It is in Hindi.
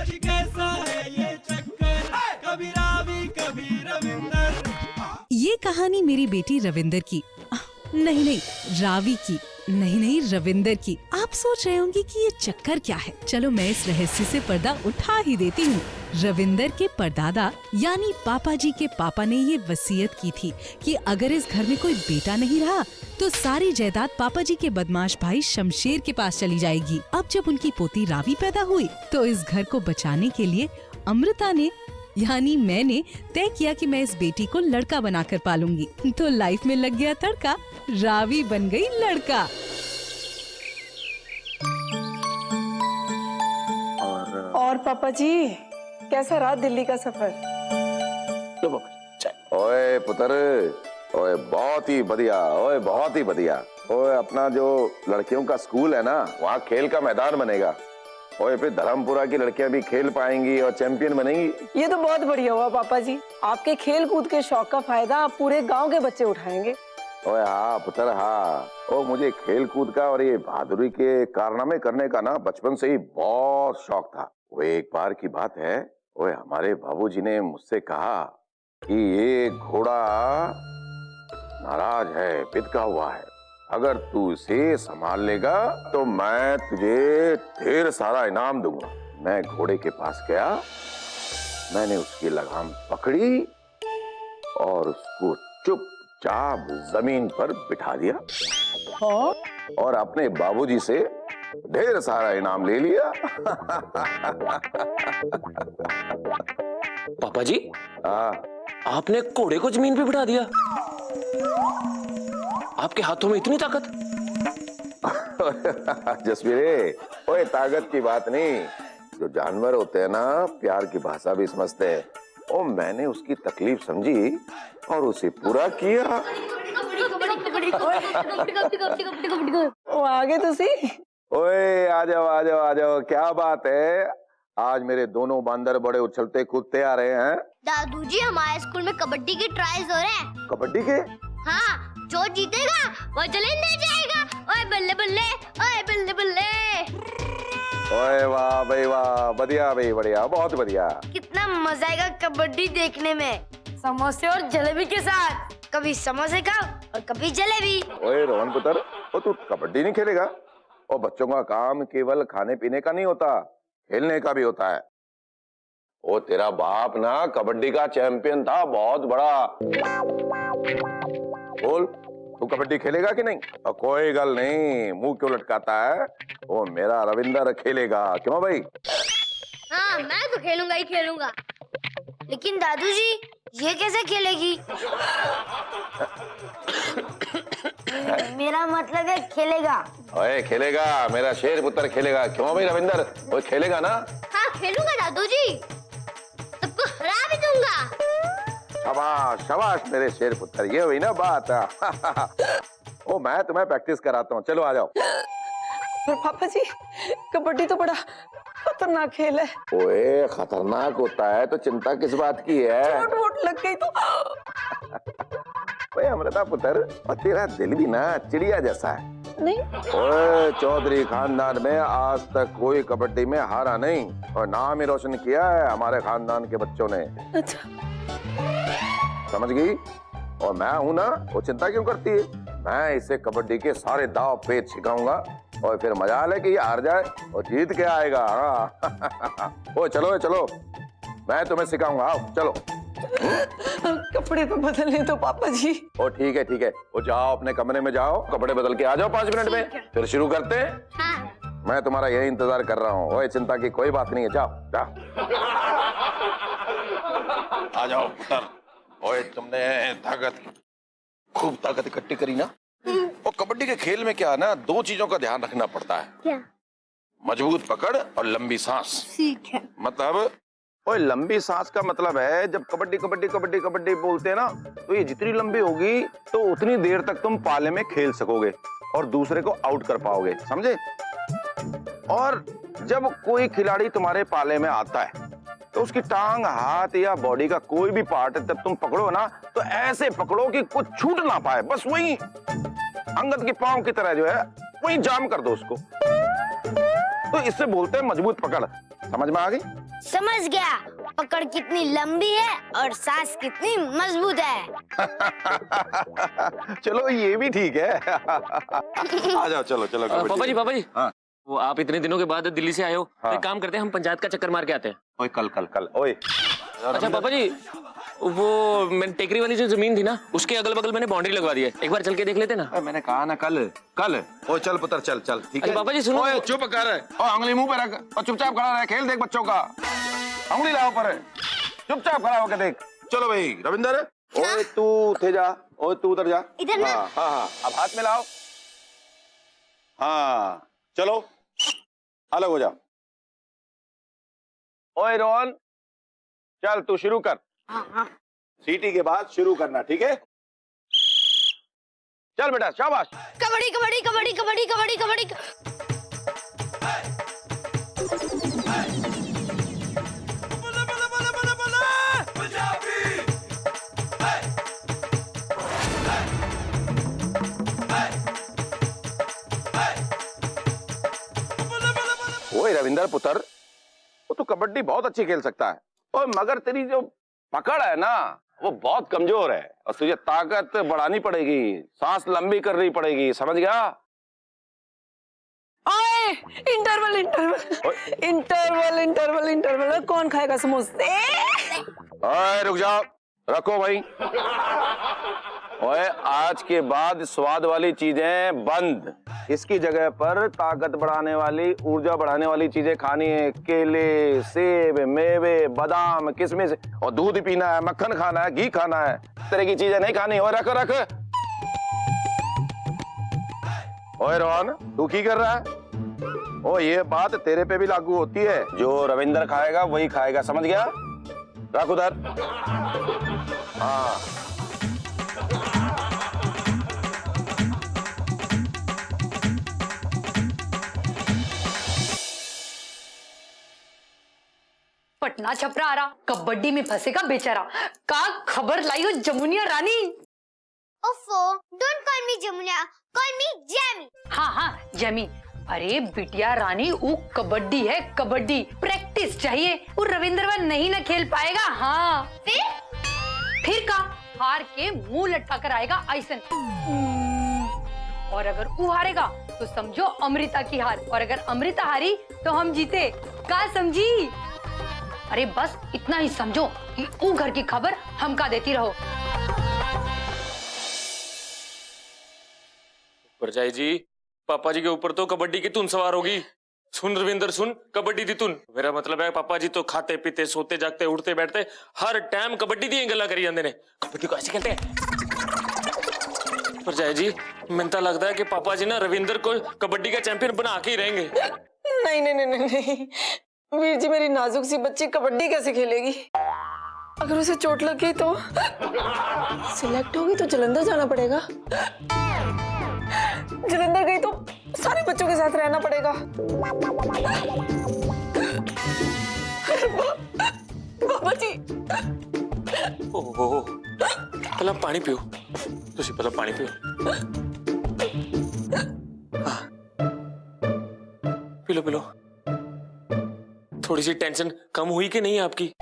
जी कैसा है ये चक्कर, कभी रावी कभी रविंदर। ये कहानी मेरी बेटी रविंदर की, नहीं रावी की, नहीं रविंदर की। आप सोच रहे होंगे कि ये चक्कर क्या है। चलो मैं इस रहस्य से पर्दा उठा ही देती हूँ। रविंदर के परदादा यानी पापा जी के पापा ने ये वसीयत की थी कि अगर इस घर में कोई बेटा नहीं रहा तो सारी जायदाद पापा जी के बदमाश भाई शमशेर के पास चली जाएगी। अब जब उनकी पोती रावी पैदा हुई तो इस घर को बचाने के लिए अमृता ने यानी मैंने तय किया कि मैं इस बेटी को लड़का बनाकर पालूंगी। तो लाइफ में लग गया तड़का, रावी बन गई लड़का। और पापा जी कैसा रहा दिल्ली का सफर? ओए पुत्र, ओए बहुत ही बढ़िया, ओए बहुत ही बढ़िया। ओए अपना जो लड़कियों का स्कूल है ना, वहाँ खेल का मैदान बनेगा। ओए फिर धर्मपुरा की लड़कियां भी खेल पाएंगी और चैंपियन बनेंगी। ये तो बहुत बढ़िया हुआ पापा जी। आपके खेल कूद के शौक का फायदा आप पूरे गांव के बच्चे उठाएंगे। ओए हाँ पुत्र हाँ, ओ मुझे खेल कूद का और ये बहादुरी के कारनामे करने का ना बचपन से ही बहुत शौक था। वो एक बार की बात है, ओए हमारे बाबूजी ने मुझसे कहा कि ये घोड़ा नाराज है, बिदका हुआ है, अगर तू इसे संभाल लेगा तो मैं तुझे ढेर सारा इनाम दूंगा। मैं घोड़े के पास गया, मैंने उसकी लगाम पकड़ी और उसको चुपचाप जमीन पर बिठा दिया और अपने बाबूजी से ढेर सारा इनाम ले लिया। पापा जी, आपने घोड़े को जमीन पे बिठा दिया? आपके हाथों में इतनी ताकत? जसवीरे, ओए ताकत की बात नहीं, जो जानवर होते हैं ना प्यार की भाषा भी समझते हैं। ओ मैंने उसकी तकलीफ समझी और उसे पूरा किया। वो आगे तुसी? ओए आ जाओ आ जाओ आ जाओ, क्या बात है, आज मेरे दोनों बंदर बड़े उछलते कूदते आ रहे हैं। दादू जी हमारे स्कूल में कबड्डी के ट्रायल्स हो रहे हैं। कबड्डी के? हाँ, जो जीतेगा वो जलेंडर जाएगा। ओए बल्ले बल्ले, ओए बल्ले बल्ले। ओए वाह भाई वाह, बढ़िया भाई, बढ़िया, बहुत बढ़िया। कितना मजा आएगा कबड्डी देखने में, समोसे और जलेबी के साथ। कभी समोसे खाओ और कभी जलेबी। ओए रोहन पुत्र, ओ तू कबड्डी नहीं खेलेगा? और बच्चों का काम केवल खाने पीने का नहीं होता, खेलने का भी होता है। ओ तेरा बाप ना कबड्डी का चैंपियन था, बहुत बड़ा। बोल, तू कबड्डी खेलेगा कि नहीं? और कोई गल नहीं, मुंह क्यों लटकाता है? ओ मेरा रविंदर खेलेगा, क्यों भाई? हाँ, मैं तो खेलूंगा ही खेलूंगा। लेकिन दादू जी ये कैसे खेलेगी? मेरा मतलब है खेलेगा। ओए खेलेगा, मेरा शेर पुत्र खेलेगा, क्यों भाई रविंदर? वो खेलेगा ना? हाँ खेलूंगा दादू जी, सबको हरा भी दूंगा। शाबाश शाबाश मेरे शेर पुत्र, ये हुई ना बात। ओ मैं तुम्हें प्रैक्टिस कराता हूँ, चलो आ जाओ। पर पापा जी कबड्डी तो बड़ा खतरनाक खेल है। ओए खतरनाक होता है तो चिंता किस बात की है? चोट वोट लग गई तो? ओए अमृता पुत्र, और तेरा दिल भी ना चिड़िया जैसा है। नहीं। ओए चौधरी खानदान में आज तक कोई कबड्डी में हारा नहीं और नाम ही रोशन किया है हमारे खानदान के बच्चों ने। अच्छा समझ गई? और मैं हूं ना, वो चिंता क्यों करती है? मैं इसे कबड्डी के सारे दाव पेच सिखाऊंगा और फिर मजाल है कि ये हार जाए और जीत के आएगा। हाँ। ओ चलो चलो, मैं तुम्हें सिखाऊंगा, आओ चलो। कपड़े तो बदलने तो पापा जी। ओ ठीक है ठीक है, वो जाओ अपने कमरे में जाओ, कपड़े बदल के आ जाओ 5 मिनट में, फिर शुरू करते हैं। हाँ। मैं तुम्हारा यही इंतजार कर रहा हूँ। ओए चिंता की कोई बात नहीं है, जाओ जाओ। आ जाओ पुत्र। ओए तुमने खूब ताकत इकट्ठी करी ना। और कबड्डी के खेल में क्या ना, 2 चीजों का ध्यान रखना पड़ता है। क्या? मजबूत पकड़ और लंबी सांस। ठीक है। मतलब ओए लंबी सांस का मतलब है जब कबड्डी कबड्डी कबड्डी कबड्डी बोलते हैं ना, तो ये जितनी लंबी होगी तो उतनी देर तक तुम पाले में खेल सकोगे और दूसरे को आउट कर पाओगे, समझे? और जब कोई खिलाड़ी तुम्हारे पाले में आता है तो उसकी टांग, हाथ या बॉडी का कोई भी पार्ट जब तुम पकड़ो ना, तो ऐसे पकड़ो कि कुछ छूट ना पाए, बस वही अंगद के पांव की तरह जो है वही जाम कर दो उसको। तो इससे बोलते हैं मजबूत पकड़। समझ में आ गई? समझ गया, पकड़ कितनी लंबी है और सांस कितनी मजबूत है। चलो ये भी ठीक है। आ जाओ, चलो चलो पापा जी, पापा जी। हाँ। वो आप इतने दिनों के बाद दिल्ली से आए हो, हाँ। तो एक काम करते हैं, हम पंचायत का चक्कर मार के आते हैं। ओए कल कल कल ओए। अच्छा पापा जी, वो मैंने टेकरी वाली जो जमीन थी ना, उसके अगल बगल मैंने बाउंड्री लगवा दी है, एक बार चल के देख लेते ना। मैंने कहा ना कल कल। ओ चल पुत्र चल चल, ठीक है। पापा जी सुनो। ओए चुप कर, ओ अंगली मुंह पे रख और चुपचाप खड़ा रह, खेल देख बच्चों का। अंगली लाओ पर, चुपचाप खड़ा होकर देख। चलो भाई रविंदर, ओए तू थे जा, ओए तू उधर जा। इधर ना? हाँ हाँ हाँ, अब हाथ में लाओ। हाँ चलो अलग हो जाओ। ओए रोहन, चल तू शुरू कर। हाँ। सीटी के बाद शुरू करना, ठीक है? चल बेटा, शाबाश। कबड्डी कबड्डी कबड्डी कबड्डी कबड्डी कबड्डी। बोला बोला बोला बोला बोला पंजाबी। बोला बोला बोला। ओए रविंदर पुत्र, वो तो कबड्डी बहुत अच्छी खेल सकता है, और मगर तेरी जो पकड़ है ना वो बहुत कमजोर है, और तुझे ताकत बढ़ानी पड़ेगी, सांस लंबी करनी पड़ेगी, समझ गया? आए interval interval interval interval interval, कौन खाएगा समोसे? ओए रुक जाओ, रखो भाई। ओए आज के बाद स्वाद वाली चीजें बंद, इसकी जगह पर ताकत बढ़ाने वाली, ऊर्जा बढ़ाने वाली चीजें खानी है। केले, सेब, मेवे, बादाम, किशमिश, और दूध पीना है, मक्खन खाना है, घी खाना है, इस तरह की चीजें नहीं खानी। और रख रख। ओए रोहन, तू की कर रहा है? ओ ये बात तेरे पे भी लागू होती है, जो रविंदर खाएगा वही खाएगा, समझ गया? रख उधर। हाँ पटना छपरा आ रहा, कबड्डी में फंसेगा बेचारा। का खबर लाई हो जमुनिया रानी? ओफो, don't call me Jamuna, call me Jamie. हाँ हाँ जमी। अरे बिटिया रानी, वो कबड्डी है कबड्डी, प्रैक्टिस चाहिए। वो रविंद्र वह नहीं ना खेल पाएगा। हाँ फिर का हार के मुंह लटका कर आएगा ऐसन। और अगर वो हारेगा तो समझो अमृता की हार, और अगर अमृता हारी तो हम जीते। का समझी? अरे बस इतना ही समझो कि वो घर की खबर हमका देती रहो। परजाई जी, पापा जी के ऊपर तो कबड्डी की धुन सवार होगी। सुन रविंदर सुन, कबड्डी दी धुन। मेरा मतलब है पापा जी तो खाते पीते सोते जागते उठते बैठते हर टाइम कबड्डी दी गल्ला करी जाते ने। कबड्डी को ऐसे खेलते हैं। परजाई जी, मैंने तो लगता है कि पापा जी ना रविंदर को कबड्डी का चैंपियन बना के ही रहेंगे। नहीं नहीं नहीं नहीं नहीं, वीर जी मेरी नाजुक सी बच्ची कबड्डी कैसे खेलेगी? अगर उसे चोट लग गई तो सिलेक्ट होगी तो जलंधर जाना पड़ेगा। जलंधर गई तो सारे बच्चों के साथ रहना पड़ेगा। बाबा जी। ओहो, पहला पानी पियो, तुसी पहला पानी पियो। हाँ। P low P low. थोड़ी सी टेंशन कम हुई कि नहीं आपकी?